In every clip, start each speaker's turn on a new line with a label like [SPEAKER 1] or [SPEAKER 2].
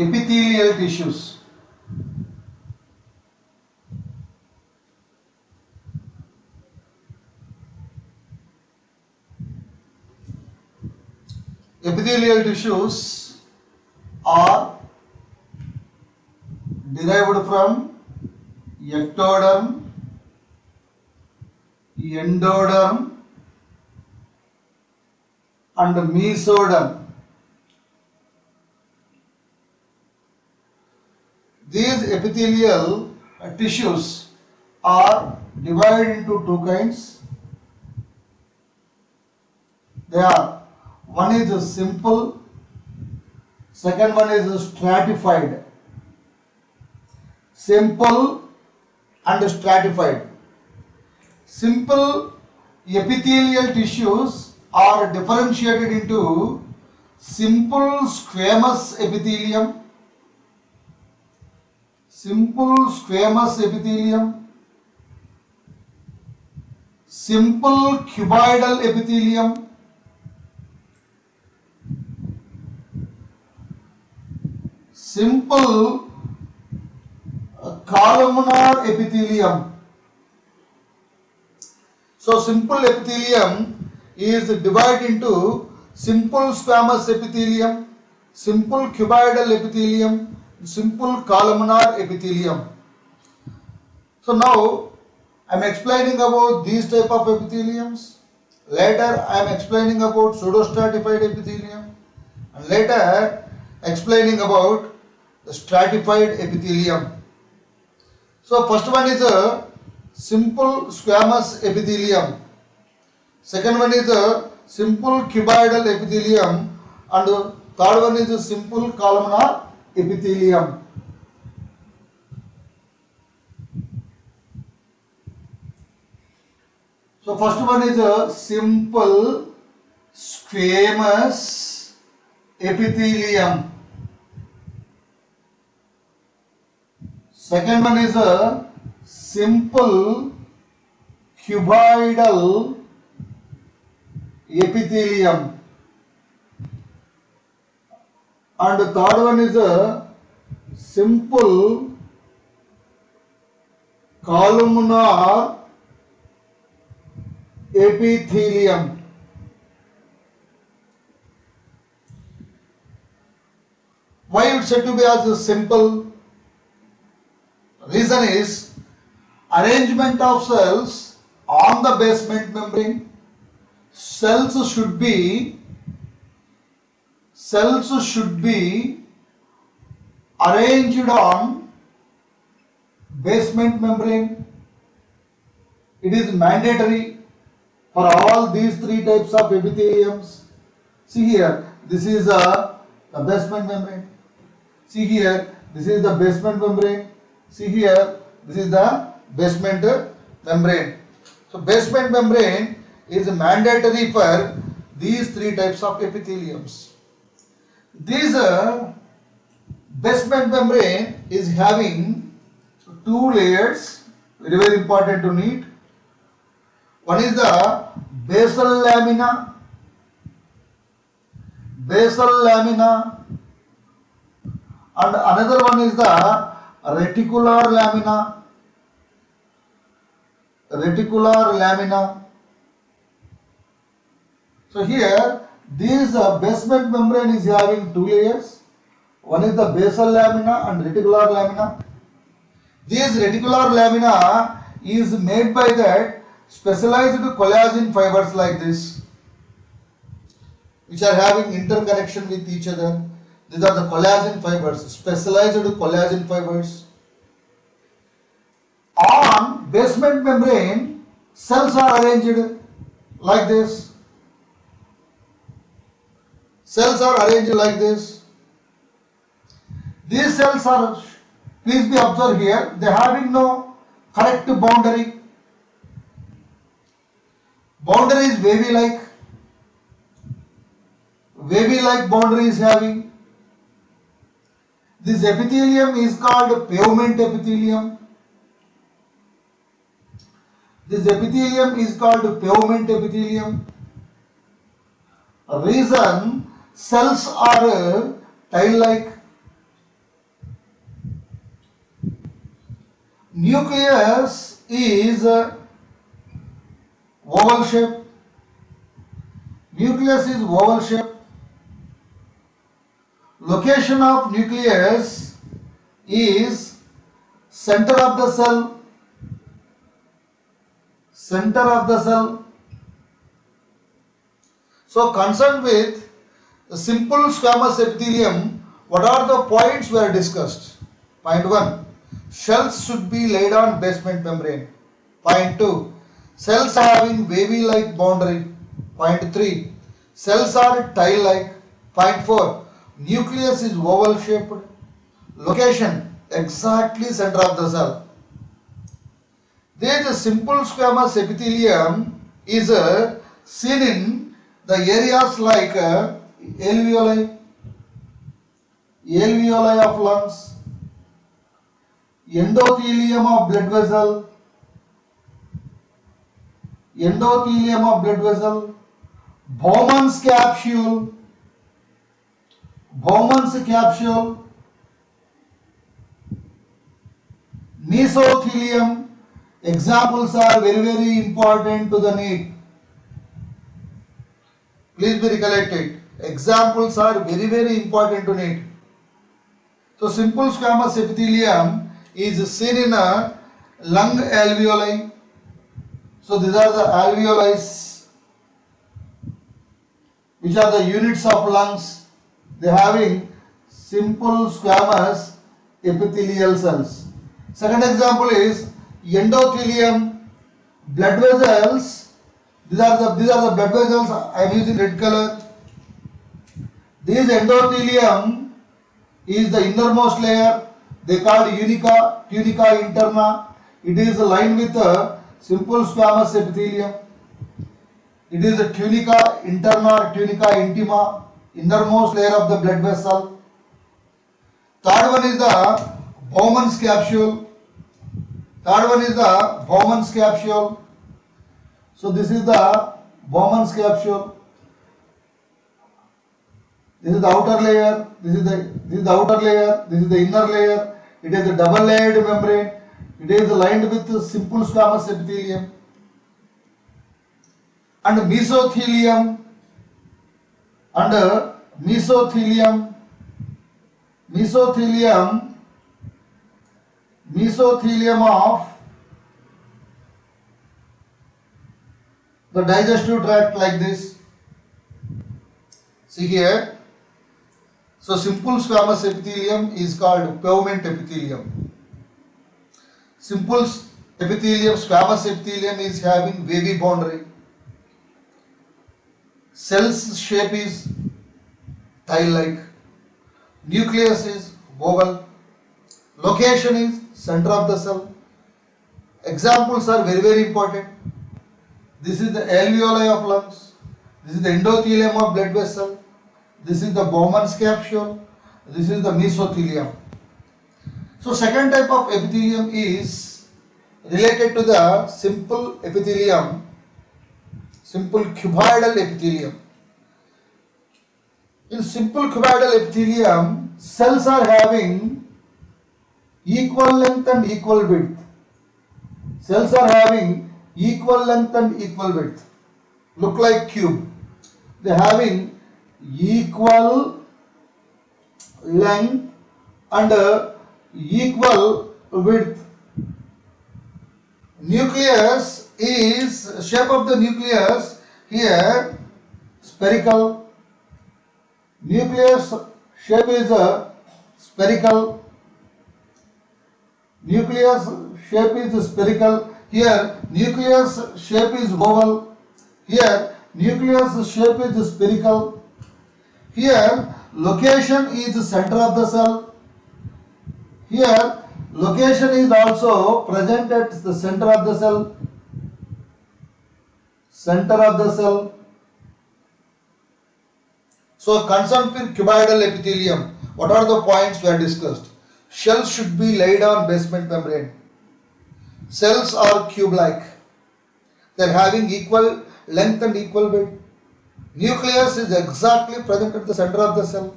[SPEAKER 1] epithelial tissues. Epithelial tissues are derived from ectoderm, endoderm and mesoderm. These epithelial tissues are divided into two kinds. They are, one is simple, second one is stratified. Simple and stratified. Simple epithelial tissues are differentiated into simple squamous epithelium, simple squamous epithelium, simple cuboidal epithelium, simple columnar epithelium. So simple epithelium is divided into simple squamous epithelium, simple cuboidal epithelium, simple columnar epithelium. So now I am explaining about these type of epitheliums. Later I am explaining about pseudostratified epithelium, and later explaining about the stratified epithelium. So first one is a simple squamous epithelium, second one is a simple cuboidal epithelium, and third one is a simple columnar epithelium. So first one is a simple squamous epithelium. Second one is a simple cuboidal epithelium. And the third one is a simple columnar epithelium. Why it is said to be as a simple? Reason is arrangement of cells on the basement membrane. Cells should be arranged on basement membrane. It is mandatory for all these three types of epitheliums. See here, this is the basement membrane. See here, this is the basement membrane. See here, this is the basement membrane. So basement membrane is mandatory for these three types of epitheliums. This basement membrane is having two layers, very important to need. One is the basal lamina, and another one is the reticular lamina. So here this basement membrane is having two layers. One is the basal lamina and reticular lamina. This reticular lamina is made by that specialized collagen fibers like this, which are having interconnection with each other. These are the collagen fibers, specialized collagen fibers. On basement membrane, cells are arranged like this. Cells are arranged like this. These cells are, please be observed here, they are having no correct boundary. Boundary is wavy-like. Wavy-like boundary is having. This epithelium is called pavement epithelium. This epithelium is called pavement epithelium. Reason, cells are tile-like. nucleus is oval shape. Nucleus is oval shape. Location of nucleus is center of the cell. Center of the cell. So concerned with the simple squamous epithelium, what are the points we are discussed? Point 1. Cells should be laid on basement membrane. Point 2. Cells having wavy-like boundary. Point 3. Cells are tile-like. Point 4. Nucleus is oval shaped. Location exactly center of the cell. There is a simple squamous epithelium is seen in the areas like alveoli, alveoli of lungs, endothelium of blood vessel, endothelium of blood vessel, Bowman's capsule, Bowman's capsule, mesothelium. Examples are very important to the need. Please be recollected. Examples are very important to need. So simple squamous epithelium is seen in a lung alveoli. So these are the alveoli, which are the units of lungs. They having simple squamous epithelial cells. Second example is endothelium, blood vessels. These are the blood vessels. I am using red color. This endothelium is the innermost layer. They called tunica interna. It is lined with a simple squamous epithelium. It is the tunica interna or tunica intima, innermost layer of the blood vessel. Third one is the Bowman's capsule. Third one is the Bowman's capsule. So this is the Bowman's capsule. This is the outer layer. This is the outer layer. This is the inner layer. It is a double layered membrane. It is lined with simple squamous epithelium. And mesothelium. Under mesothelium of the digestive tract like this. See here. So simple squamous epithelium is called pavement epithelium. Simple epithelium, squamous epithelium is having wavy boundary. Cell's shape is tile-like. Nucleus is oval. Location is center of the cell. Examples are very important. This is the alveoli of lungs. This is the endothelium of blood vessel. This is the Bowman's capsule. This is the mesothelium. So second type of epithelium is related to the simple epithelium, simple cuboidal epithelium. In simple cuboidal epithelium, cells are having equal length and equal width. Cells are having equal length and equal width. Look like cube. They are having equal length and equal width. Nucleus is shape of the nucleus here spherical. Nucleus shape is a spherical. Nucleus shape is spherical. Here nucleus shape is oval. Here nucleus shape is spherical. Here location is center of the cell. Here location is also present at the center of the cell. Center of the cell. So concerned with cuboidal epithelium, what are the points we have discussed? Cells should be laid on basement membrane. Cells are cube-like. They are having equal length and equal width. Nucleus is exactly present at the center of the cell.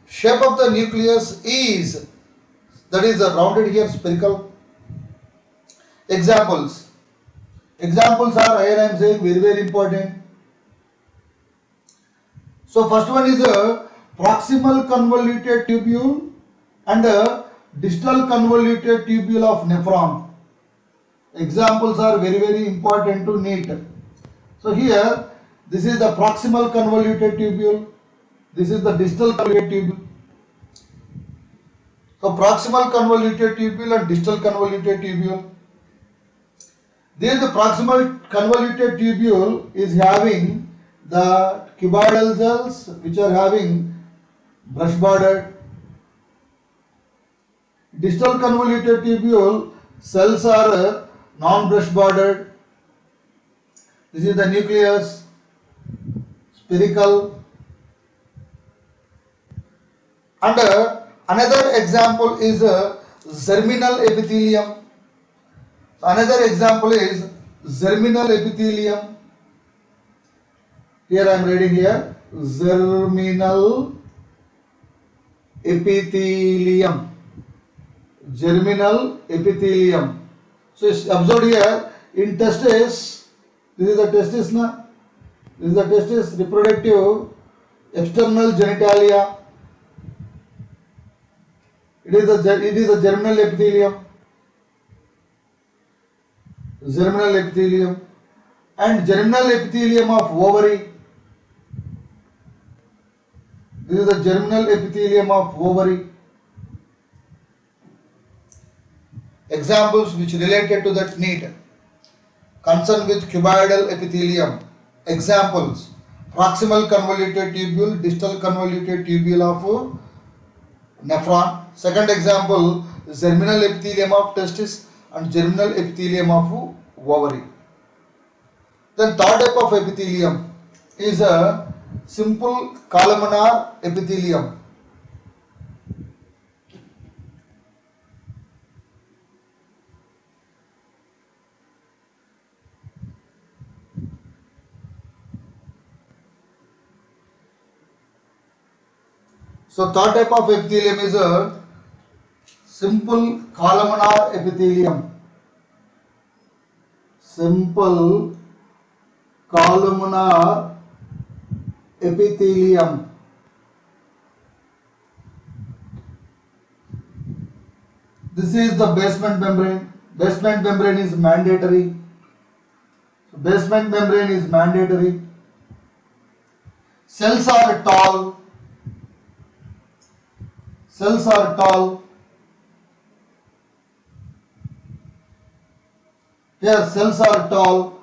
[SPEAKER 1] Shape of the nucleus is, that is rounded here, spherical. Examples. Examples are, here I am saying, very important. So first one is a proximal convoluted tubule and a distal convoluted tubule of nephron. Examples are very important to NEET. So here, this is the proximal convoluted tubule. This is the distal convoluted tubule. So proximal convoluted tubule and distal convoluted tubule. There the proximal convoluted tubule is having the cuboidal cells which are having brush bordered. Distal convoluted tubule cells are non-brush bordered. This is the nucleus, spherical. And another example is germinal epithelium. Another example is germinal epithelium. Here I am reading here, germinal epithelium. Germinal epithelium. So observe here, in testes, this is the testis na? This is the testis, reproductive external genitalia. It is the germinal epithelium. Germinal epithelium. And germinal epithelium of ovary. This is the germinal epithelium of ovary. Examples which related to that NEET. Concern with cuboidal epithelium. Examples: proximal convoluted tubule, distal convoluted tubule of nephron. Second example, germinal epithelium of testis and germinal epithelium of ovary. Then third type of epithelium is a simple columnar epithelium. So third type of epithelium is a simple columnar epithelium. Simple columnar epithelium. This is the basement membrane. Basement membrane is mandatory. So basement membrane is mandatory. Cells are tall. Cells are tall. Here cells are tall.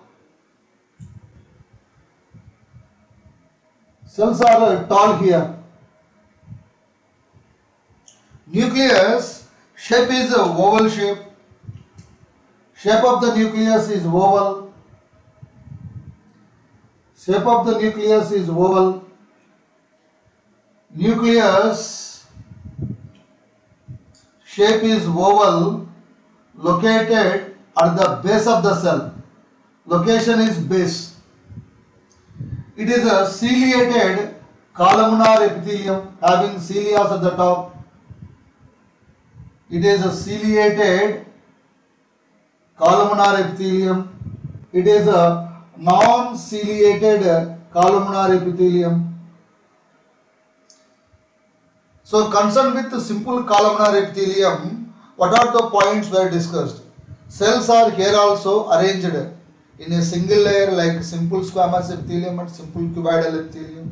[SPEAKER 1] Cells are tall here. Nucleus shape is a oval shape. Shape of the nucleus is oval. Shape of the nucleus is oval. Nucleus shape is oval, located at the base of the cell. Location is base. It is a ciliated columnar epithelium having cilia at the top. It is a ciliated columnar epithelium. It is a non-ciliated columnar epithelium. So concerned with the simple columnar epithelium, what are the points were discussed? Cells are here also arranged in a single layer like simple squamous epithelium and simple cuboidal epithelium.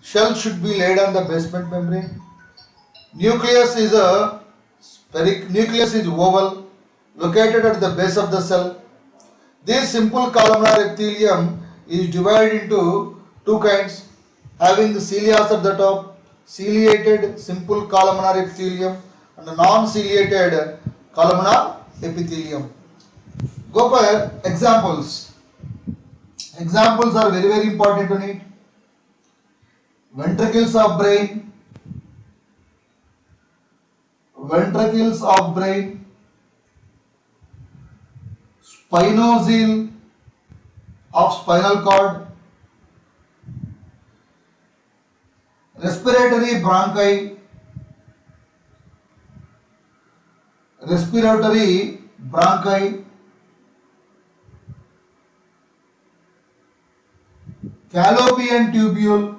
[SPEAKER 1] Shell should be laid on the basement membrane. Nucleus is oval, located at the base of the cell. This simple columnar epithelium is divided into two kinds, having the cilia at the top, ciliated simple columnar epithelium, and non-ciliated columnar epithelium. Go for examples. Examples are very important to need. Ventricles of brain. Ventricles of brain. Spinozele of spinal cord. Respiratory bronchi. Respiratory bronchi. fallopian tubule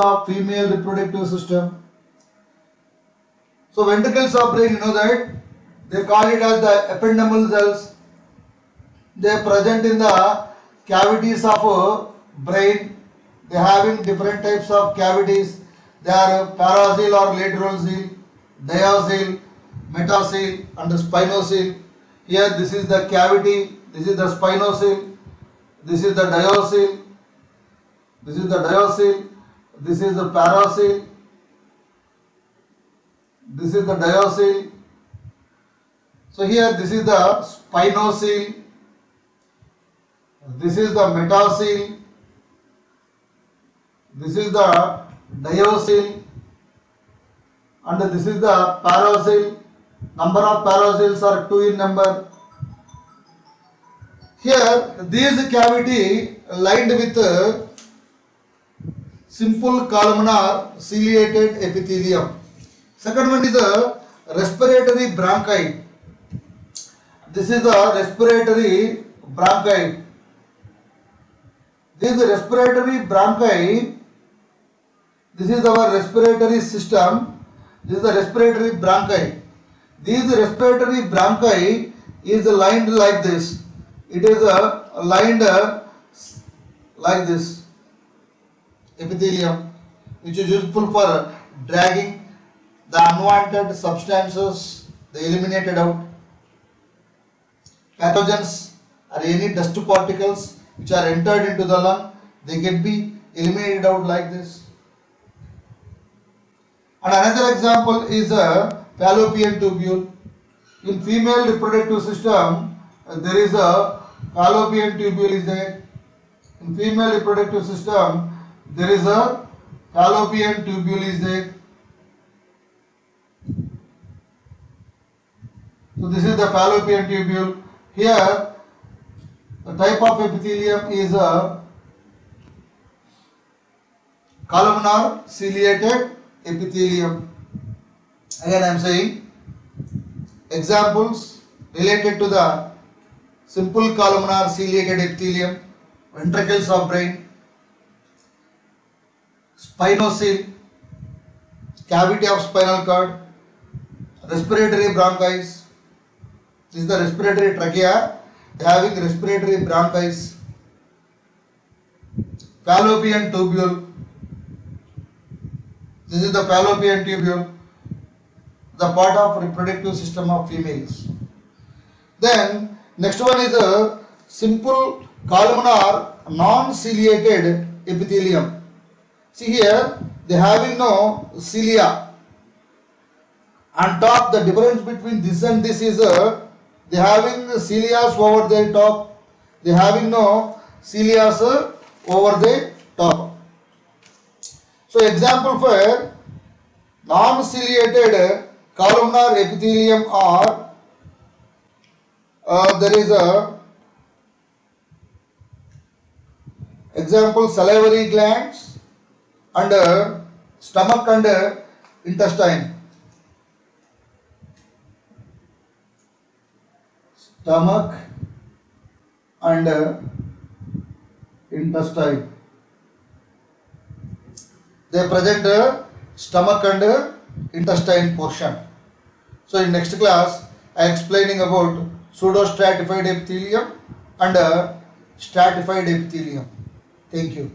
[SPEAKER 1] of female reproductive system. So ventricles of brain, you know that they call it as the ependymal cells. They are present in the cavities of brain. They are having different types of cavities. They are paracele or laterocele, diacele, metacele and spinocele. Here this is the cavity, this is the spinocele, this is the diacele, this is the diacele, this is the paracele, this is the diacele. So here this is the spinocele, this is the metacele, this is the diacele and this is the paracele. Number of paraceles are 2 in number. Here this cavity lined with simple columnar ciliated epithelium. Second one is the respiratory bronchi. This is the respiratory bronchi. This is the respiratory bronchi. This is our respiratory system. This is the respiratory bronchi. This respiratory bronchi is lined like this. It is lined like this epithelium, which is useful for dragging the unwanted substances. They eliminated out. Pathogens or any dust particles which are entered into the lung, they can be eliminated out like this. And another example is a fallopian tubule. In female reproductive system, there is a fallopian tubule is there. In female reproductive system, there is a fallopian tubule is there. So this is the fallopian tubule. Here, the type of epithelium is a columnar ciliated epithelium. Again I am saying examples related to the simple columnar ciliated epithelium, ventricles of brain, spinocele, cavity of spinal cord, respiratory bronchi. This is the respiratory trachea having respiratory bronchi, fallopian tubule. This is the fallopian tubule, the part of reproductive system of females. Then next one is a simple columnar non-ciliated epithelium. See here, they having no cilia. On top, the difference between this and this is they having cilia over the top. They having no cilia over the top. So example for non-ciliated columnar epithelium are there is a example salivary glands and stomach and intestine. Stomach and intestine. They present stomach and intestine portion. So in next class I am explaining about pseudostratified epithelium and stratified epithelium. Thank you.